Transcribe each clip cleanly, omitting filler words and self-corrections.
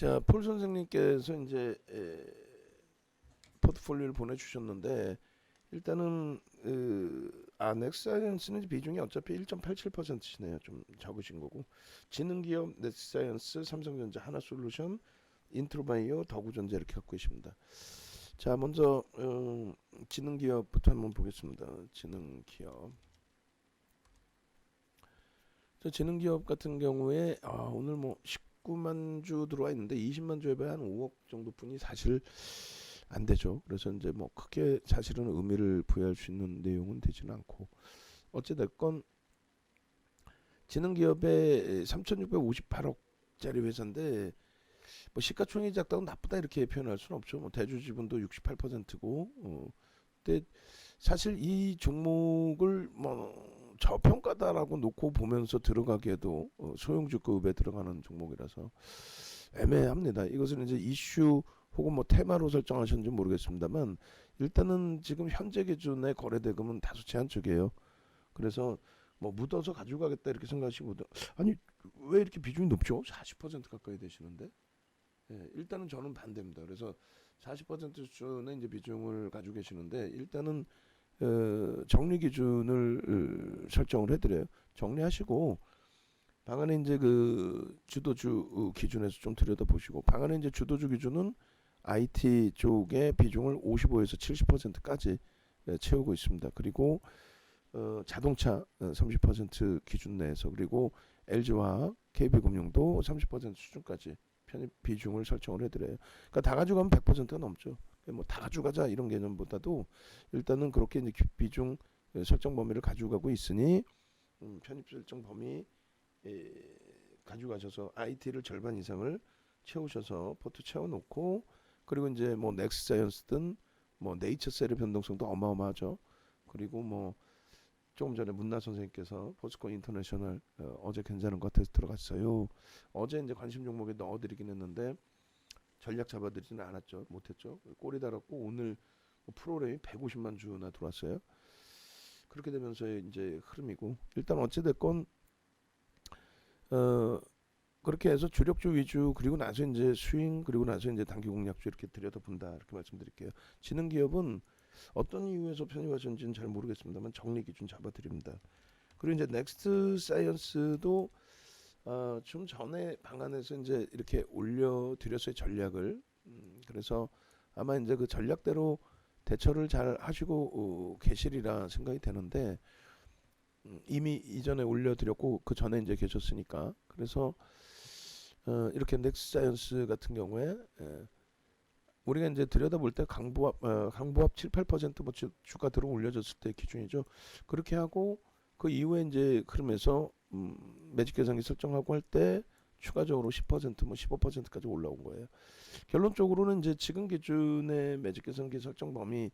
자, 폴 선생님께서 이제 포트폴리오를 보내주셨는데 일단은 넥사이언스는 비중이 어차피 1.87%시네요. 좀 적으신 거고 지능기업 넥사이언스, 삼성전자, 하나솔루션, 인트로바이오, 더구전자 이렇게 갖고 계십니다. 자, 먼저 지능기업부터 한번 보겠습니다. 지능기업. 지능기업 같은 경우에 오늘 뭐 19만 주 들어와 있는데 20만 주 해봐야 한 5억 정도뿐이 사실 안 되죠. 그래서 이제 뭐 크게 사실은 의미를 부여할 수 있는 내용은 되지는 않고 어찌됐건 지능기업의 3,658억짜리 회사인데 뭐 시가총액이 작다고 나쁘다 이렇게 표현할 수는 없죠. 뭐 대주지분도 68%고 근데 사실 이 종목을 뭐 저평가다라고 놓고 보면서 들어가기에도 소형주급에 들어가는 종목이라서 애매합니다. 이것은 이제 이슈 혹은 뭐 테마로 설정하셨는지 모르겠습니다만 일단은 지금 현재 기준의 거래대금은 다소 제한적이에요. 그래서 뭐 묻어서 가지고 가겠다 이렇게 생각하시고 아니 왜 이렇게 비중이 높죠? 40% 가까이 되시는데 일단은 저는 반대입니다. 그래서 40% 수준의 이제 비중을 가지고 계시는데 일단은 정리 기준을 설정을 해드려요. 정리하시고 방안에 이제 그 주도주 기준에서 좀 들여다보시고 방안에 이제 주도주 기준은 IT 쪽의 비중을 55에서 70%까지 채우고 있습니다. 그리고 자동차 30% 기준 내에서 그리고 LG화학, KB금융도 30% 수준까지 편입 비중을 설정을 해드려요. 그러니까 다 가져가면 100%가 넘죠. 뭐 다 가져가자 이런 개념보다도 일단은 그렇게 이제 비중 설정 범위를 가지고 가고 있으니 편입 설정 범위 가져가셔서 IT를 절반 이상을 채우셔서 포트 채워놓고 그리고 이제 뭐 넥스사이언스든 뭐 네이처셀의 변동성도 어마어마하죠. 그리고 뭐 조금 전에 문나 선생님께서 포스코 인터내셔널 어제 괜찮은 것 같아서 들어갔어요. 어제 이제 관심 종목에 넣어드리긴 했는데 전략 잡아드리지는 않았죠. 못했죠. 꼬리 달았고 오늘 프로그램이 150만 주나 들어왔어요. 그렇게 되면서 이제 흐름이고 일단 어찌됐건 그렇게 해서 주력주 위주 그리고 나서 이제 스윙 그리고 나서 이제 단기 공략주 이렇게 들여다본다 이렇게 말씀드릴게요. 지능기업은 어떤 이유에서 편입하셨는지는 잘 모르겠습니다만 정리 기준 잡아드립니다. 그리고 이제 넥스트 사이언스도 좀 전에 방안에서 이제 이렇게 올려드렸어요 전략을. 그래서 아마 이제 그 전략대로 대처를 잘 하시고 계시리라 생각이 되는데 이미 이전에 올려드렸고 그 전에 이제 계셨으니까 그래서 이렇게 넥스트 사이언스 같은 경우에 우리가 이제 들여다볼 때 강보합 7, 8%뭐 주가 들어 올려졌을 때 기준이죠. 그렇게 하고 그 이후에 이제 흐름에서 매직 계산기 설정하고 할 때 추가적으로 10%뭐 15%까지 올라온 거예요. 결론적으로는 이제 지금 기준의 매직 계산기 설정 범위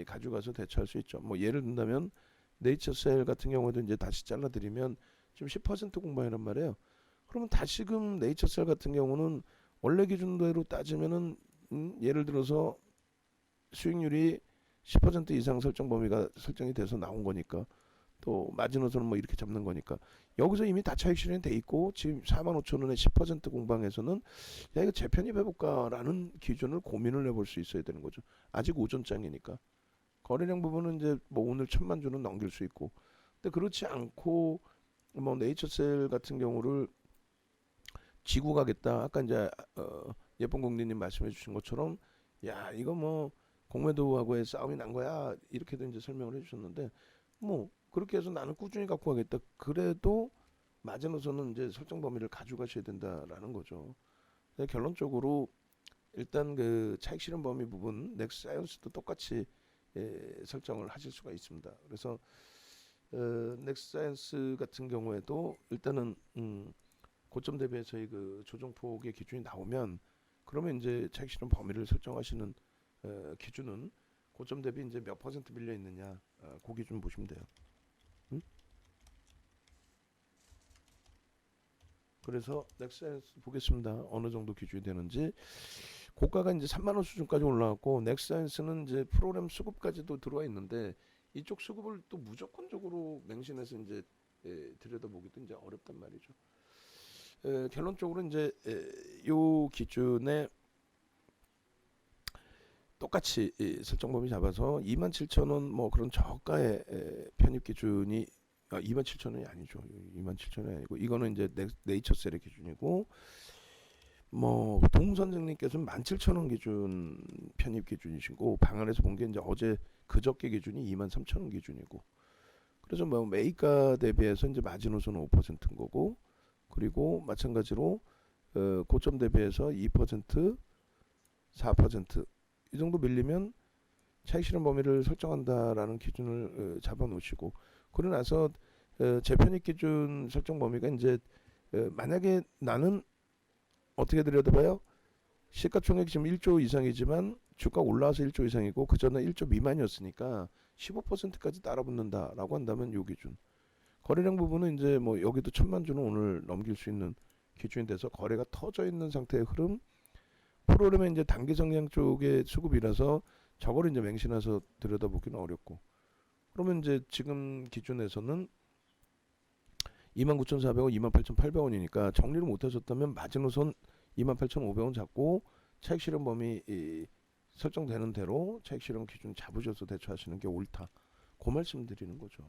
가져가서 대처할 수 있죠. 뭐 예를 든다면 네이처셀 같은 경우에도 이제 다시 잘라드리면 지금 10% 공방이란 말이에요. 그러면 다시금 네이처셀 같은 경우는 원래 기준대로 따지면은 예를 들어서 수익률이 10% 이상 설정 범위가 설정이 돼서 나온 거니까 또 마지노선은 뭐 이렇게 잡는 거니까 여기서 이미 다 차익 실현이 돼 있고 지금 45,000원에 10% 공방에서는 야 이거 재편입해볼까라는 기준을 고민을 해볼 수 있어야 되는 거죠. 아직 오전장이니까 거래량 부분은 이제 뭐 오늘 1,000만 주는 넘길 수 있고 근데 그렇지 않고 뭐 네이처셀 같은 경우를 지고 가겠다. 아까 이제 예쁜 공리님 말씀해 주신 것처럼 야 이거 뭐 공매도하고의 싸움이 난 거야 이렇게도 이제 설명을 해주셨는데 뭐 그렇게 해서 나는 꾸준히 갖고 가겠다. 그래도 마지노선은 이제 설정 범위를 가져가셔야 된다라는 거죠. 결론적으로 일단 그 차익 실현 범위 부분 넥스사이언스도 똑같이 설정을 하실 수가 있습니다. 그래서 넥스사이언스 같은 경우에도 일단은 고점 대비해서의 그 조정폭의 기준이 나오면 그러면 이제 차익 실현 범위를 설정하시는 기준은 고점 대비 이제 몇 퍼센트 밀려 있느냐 그 기준 보시면 돼요. 그래서 넥사이언스 보겠습니다. 어느 정도 기준이 되는지 고가가 이제 3만 원 수준까지 올라왔고 넥사이언스는 이제 프로그램 수급까지도 들어와 있는데 이쪽 수급을 또 무조건적으로 맹신해서 이제 들여다보기도 이제 어렵단 말이죠. 결론적으로 이제 요 기준에 똑같이 설정 범위 잡아서 27,000원 뭐 그런 저가의 편입 기준이 27,000원이 아니죠. 27,000원이 아니고 이거는 이제 네이처셀의 기준이고 뭐 동선생님께서는 17,000원 기준 편입 기준이시고 방안에서 본 게 이제 어제 그저께 기준이 23,000원 기준이고 그래서 뭐 매입가 대비해서 이제 마지노선은 5%인 거고 그리고 마찬가지로 고점 대비해서 2% 4%이 정도 밀리면 차익 실현 범위를 설정한다라는 기준을 잡아 놓으시고 그러고 나서 재편입 기준 설정 범위가 이제 만약에 나는 어떻게 들여다봐요? 시가총액 지금 1조 이상이지만 주가 올라와서 1조 이상이고 그 전에 1조 미만이었으니까 15%까지 따라붙는다라고 한다면 요 기준. 거래량 부분은 이제 뭐 여기도 1,000만 주는 오늘 넘길 수 있는 기준이 돼서 거래가 터져 있는 상태의 흐름. 프로그램의 이제 단기 성향 쪽의 수급이라서 저거를 이제 맹신해서 들여다보기는 어렵고. 그러면 이제 지금 기준에서는 29,400원, 28,800원이니까 정리를 못 하셨다면 마지노선 28,500원 잡고 차익 실현 범위 설정되는 대로 차익 실현 기준 잡으셔서 대처하시는 게 옳다. 그 말씀 드리는 거죠.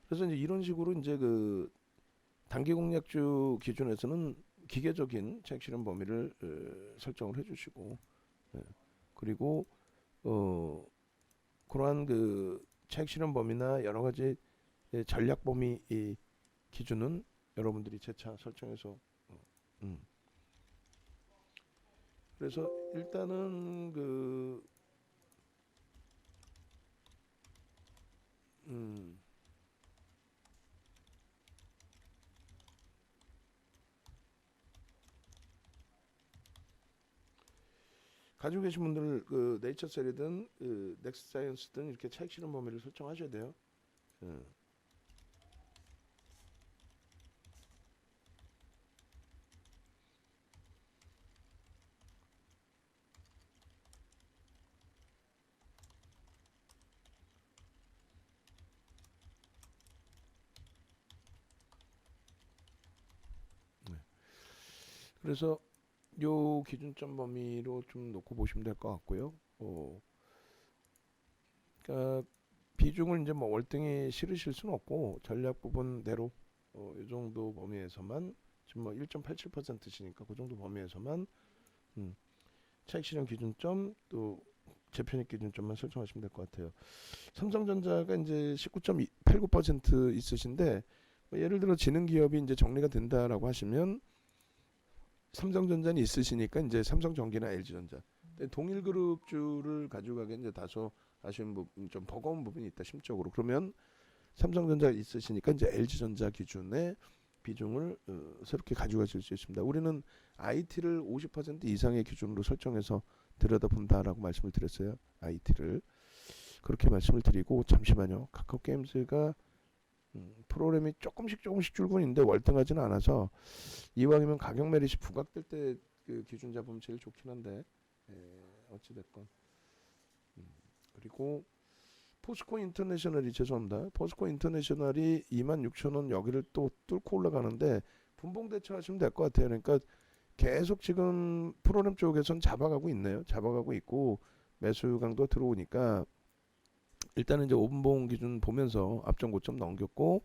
그래서 이제 이런 식으로 이제 그 단기 공략주 기준에서는 기계적인 차익 실현 범위를 설정을 해주시고 그리고 그러한 그 차익 실현 범위나 여러 가지 전략 범위 기준은 여러분들이 재차 설정해서 그래서 일단은 그 가지고 계신 분들 그 네이처셀이든 넥스사이언스든 이렇게 차익 실현 범위를 설정하셔야 돼요. 그래서 요 기준점 범위로 좀 놓고 보시면 될 것 같고요. 그러니까 비중을 이제 뭐 월등히 실으실 수는 없고 전략 부분대로 이 정도 범위에서만 지금 뭐 1.87%시니까 그 정도 범위에서만 차익 실현 기준점 또 재편입 기준점만 설정하시면 될 것 같아요. 삼성전자가 이제 19.89% 있으신데 뭐 예를 들어 지능 기업이 이제 정리가 된다라고 하시면 삼성전자는 있으시니까 이제 삼성전기나 LG전자 동일그룹주를 가져가기 이제 다소 아쉬운 부분 좀 버거운 부분이 있다 심적으로. 그러면 삼성전자 있으시니까 이제 LG전자 기준의 비중을 새롭게 가져가실 수 있습니다. 우리는 IT를 50% 이상의 기준으로 설정해서 들여다본다라고 말씀을 드렸어요. IT를 그렇게 말씀을 드리고 잠시만요. 카카오게임즈가 프로그램이 조금씩 줄고 있는데 월등하지는 않아서 이왕이면 가격 메리시 부각될 때 그 기준 잡으면 제일 좋긴 한데 어찌됐건 그리고 포스코 인터내셔널이 죄송합니다. 포스코 인터내셔널이 26,000원 여기를 또 뚫고 올라가는데 분봉 대처하시면 될 것 같아요. 그러니까 계속 지금 프로그램 쪽에선 잡아가고 있네요. 잡아가고 있고 매수 강도 들어오니까 일단은 이제 5분봉 기준 보면서 앞전 고점 넘겼고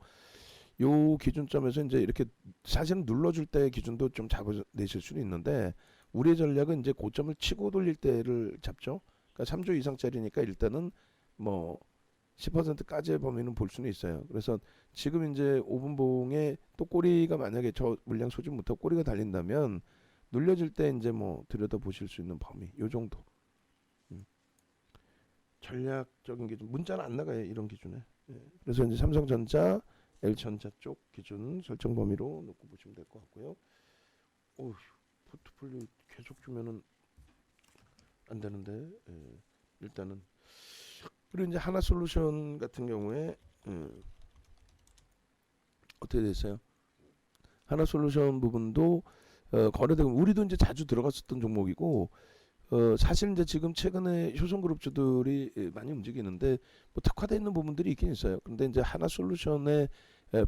요 기준점에서 이제 이렇게 사실은 눌러줄 때 기준도 좀 잡아내실 수는 있는데 우리의 전략은 이제 고점을 치고 돌릴 때를 잡죠. 그러니까 3조 이상짜리니까 일단은 뭐 10%까지의 범위는 볼 수는 있어요. 그래서 지금 이제 5분봉에 또 꼬리가 만약에 저 물량 소진 못하고 꼬리가 달린다면 눌려질 때 이제 뭐 들여다 보실 수 있는 범위 요 정도. 전략적인 기준 문자는 안 나가요 이런 기준에. 그래서 이제 삼성전자, L전자 쪽 기준 설정 범위로 놓고 보시면 될 것 같고요. 오, 포트폴리오 계속 주면은 안 되는데 일단은 그리고 이제 하나솔루션 같은 경우에 어떻게 됐어요? 하나솔루션 부분도 거래되고 우리도 이제 자주 들어갔었던 종목이고 사실 이제 지금 최근에 효성그룹주들이 많이 움직이는데 뭐 특화되어 있는 부분들이 있긴 있어요. 근데 이제 하나솔루션의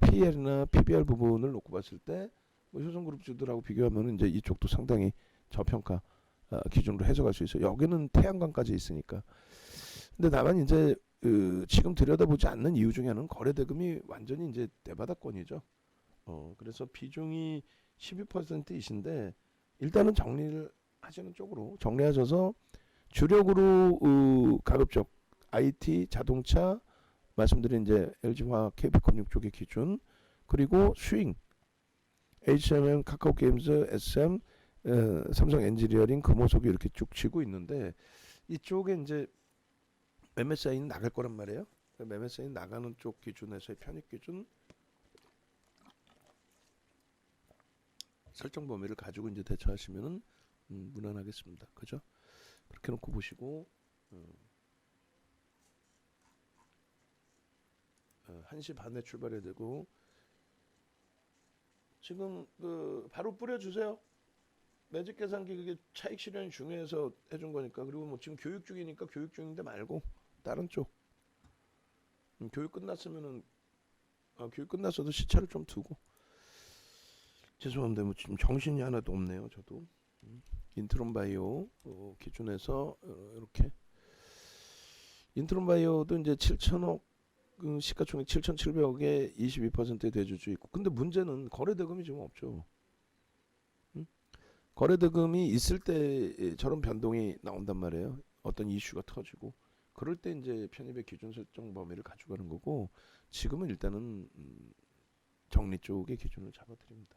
PER이나 PBR 부분을 놓고 봤을 때 뭐 효성그룹주들하고 비교하면 이제 이쪽도 상당히 저평가 기준으로 해석할 수 있어요. 여기는 태양광까지 있으니까. 근데 다만 이제 지금 들여다보지 않는 이유 중에 하나는 거래 대금이 완전히 이제 대바닥권이죠. 그래서 비중이 12%이신데 일단은 정리를 하시는 쪽으로 정리하셔서 주력으로 가급적 IT, 자동차 말씀드린 이제 LG화학, KB컴육 쪽의 기준 그리고 스윙 HMM, 카카오게임즈, SM, 삼성 엔지니어링, 금호석이 이렇게 쭉 치고 있는데 이쪽에 이제 MSI는 나갈 거란 말이에요. MSI 나가는 쪽 기준에서의 편입 기준 설정 범위를 가지고 이제 대처하시면은 무난하겠습니다. 그죠? 그렇게 놓고 보시고 1시 반에 출발해야 되고 지금 바로 뿌려주세요. 매직 계산기 그게 차익 실현이 중요해서 해준 거니까. 그리고 뭐 지금 교육 중이니까 교육 중인데 말고 다른 쪽 교육 끝났으면은 교육 끝났어도 시차를 좀 두고 죄송합니다. 뭐 지금 정신이 하나도 없네요. 저도 인트론바이오 기준에서 이렇게 인트론바이오도 이제 7천억 시가총액 7,700억에 22%의 대주주 있고 근데 문제는 거래 대금이 지금 없죠. 거래 대금이 있을 때 저런 변동이 나온단 말이에요. 어떤 이슈가 터지고 그럴 때 이제 편입의 기준 설정 범위를 가져가는 거고 지금은 일단은 정리 쪽의 기준을 잡아드립니다.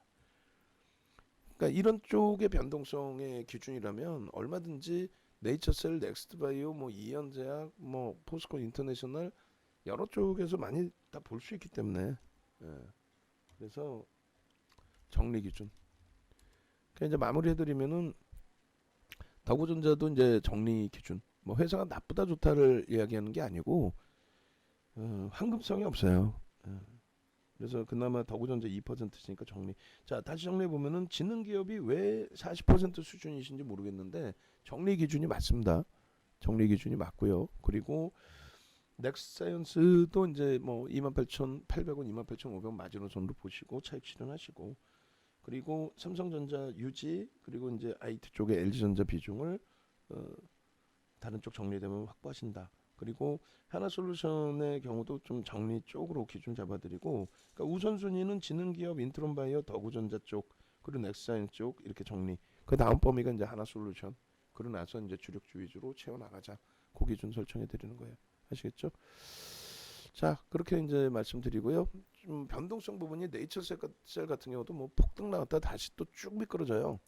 그러니까 이런 쪽의 변동성의 기준이라면 얼마든지 네이처셀, 넥스트바이오, 뭐 이현제약, 뭐 포스코 인터내셔널 여러 쪽에서 많이 다 볼 수 있기 때문에 그래서 정리 기준. 그러니까 이제 마무리해드리면은 더구전자도 이제 정리 기준. 뭐 회사가 나쁘다 좋다를 이야기하는 게 아니고 황금성이 없어요. 그래서 그나마 더구전자 2%니까 정리. 자 다시 정리해 보면은 지능 기업이 왜 40% 수준이신지 모르겠는데 정리 기준이 맞습니다. 정리 기준이 맞고요. 그리고 넥스사이언스도 이제 뭐 28,800원, 28,500원 마지노선으로 보시고 차익 실현하시고 그리고 삼성전자 유지 그리고 이제 IT 쪽에 LG전자 비중을 다른 쪽 정리되면 확보하신다. 그리고 하나솔루션의 경우도 좀 정리 쪽으로 기준 잡아드리고 그러니까 우선순위는 지능기업, 인트론바이오, 더구전자 쪽 그리고 넥사이언스 쪽 이렇게 정리. 그 다음 범위가 이제 하나솔루션. 그러고 나서 이제 주력주 위주로 채워나가자. 그 기준 설정해 드리는 거예요. 아시겠죠? 자 그렇게 이제 말씀드리고요. 좀 변동성 부분이 네이처셀 같은 경우도 뭐 폭등 나왔다 다시 또 쭉 미끄러져요.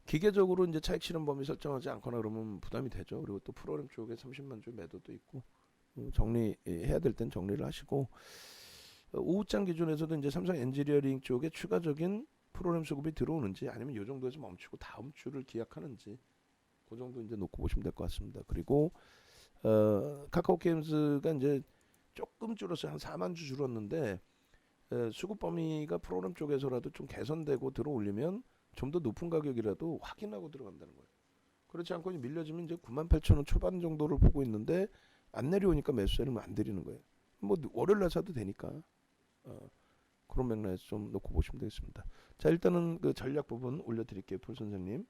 기계적으로 이제 차익 실현 범위 설정하지 않거나 그러면 부담이 되죠. 그리고 또 프로그램 쪽에 30만 주 매도도 있고 정리해야 될 땐 정리를 하시고 오후장 기준에서도 이제 삼성 엔지니어링 쪽에 추가적인 프로그램 수급이 들어오는지 아니면 이 정도에서 멈추고 다음 주를 기약하는지 그 정도 이제 놓고 보시면 될 것 같습니다. 그리고 카카오 게임즈가 이제 조금 줄었어요. 한 4만 주 줄었는데 수급 범위가 프로그램 쪽에서라도 좀 개선되고 들어올리면 좀 더 높은 가격이라도 확인하고 들어간다는 거예요. 그렇지 않고 밀려지면 이제 98,000원 초반 정도를 보고 있는데 안 내려오니까 매수세를 안 드리는 거예요. 뭐 월요일 날 사도 되니까 그런 맥락에서 좀 놓고 보시면 되겠습니다. 자 일단은 그 전략 부분 올려드릴게요, 폴 선생님.